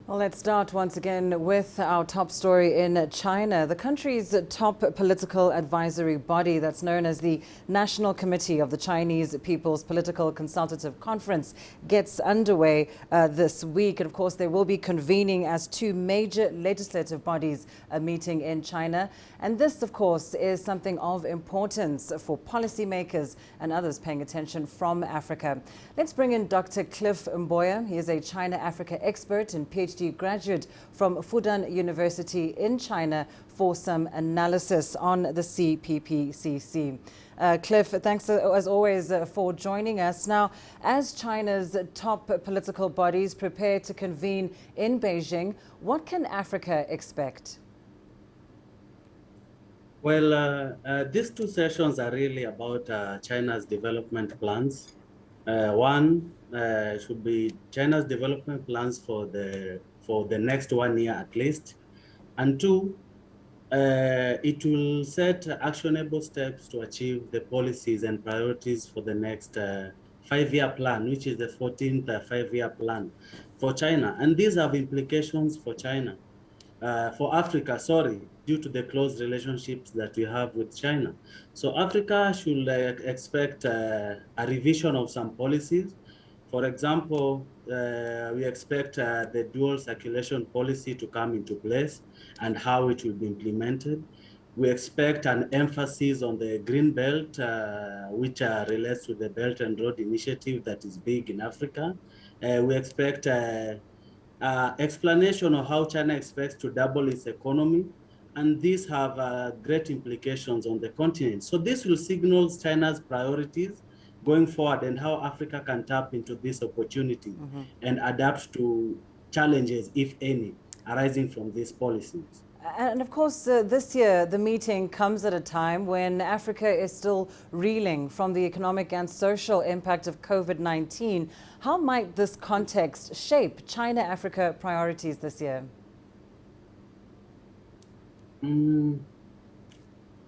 Well, let's start once again with our top story in China. The country's top political advisory body, that's known as the National Committee of the Chinese People's Political Consultative Conference, gets underway this week. And of course, they will be convening as two major legislative bodies meeting in China. And this, of course, is something of importance for policymakers and others paying attention from Africa. Let's bring in Dr. Cliff Mboya. He is a China-Africa expert and PhD graduate from Fudan University in China for some analysis on the CPPCC. Cliff, thanks as always for joining us. Now, as China's top political bodies prepare to convene in Beijing, what can Africa expect? Well, these two sessions are really about China's development plans. One should be China's development plans for the next 1 year at least, and two, it will set actionable steps to achieve the policies and priorities for the next 5-year plan, which is the 14th 5-year plan for China, and these have implications for China. For Africa, due to the close relationships that we have with China. So Africa should expect a revision of some policies. For example, we expect the dual circulation policy to come into place and how it will be implemented. We expect an emphasis on the green belt, which relates to the Belt and Road Initiative that is big in Africa. We expect explanation of how China expects to double its economy, and these have great implications on the continent. So this will signal China's priorities going forward and how Africa can tap into these opportunities and adapt to challenges, if any, arising from these policies. And of course, this year, the meeting comes at a time when Africa is still reeling from the economic and social impact of COVID-19. How might this context shape China-Africa priorities this year?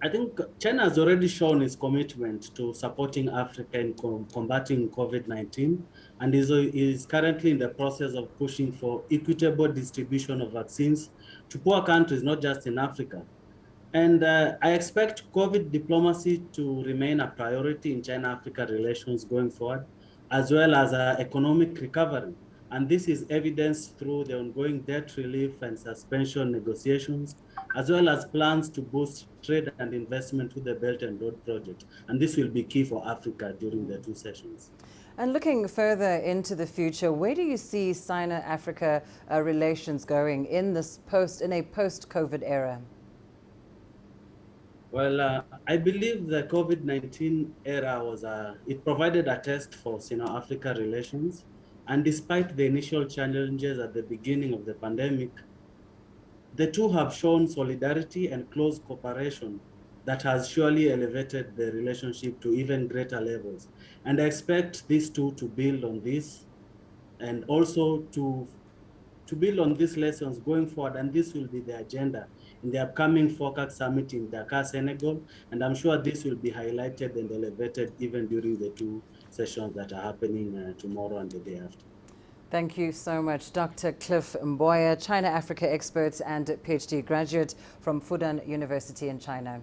I think China has already shown its commitment to supporting Africa in combating COVID-19 and is currently in the process of pushing for equitable distribution of vaccines to poor countries, not just in Africa. And I expect COVID diplomacy to remain a priority in China-Africa relations going forward, as well as economic recovery. And this is evidenced through the ongoing debt relief and suspension negotiations, as well as plans to boost trade and investment through the Belt and Road project. And this will be key for Africa during the two sessions. And looking further into the future, where do you see China-Africa relations going in a post-COVID era? Well, I believe the COVID-19 era it provided a test for Sino-Africa relations. And despite the initial challenges at the beginning of the pandemic, the two have shown solidarity and close cooperation that has surely elevated the relationship to even greater levels. And I expect these two to build on this and also to build on these lessons going forward. And this will be the agenda in the upcoming FOCAC summit in Dakar, Senegal. And I'm sure this will be highlighted and elevated even during the two sessions that are happening tomorrow and the day after. Thank you so much, Dr. Cliff Mboya, China-Africa expert and PhD graduate from Fudan University in China.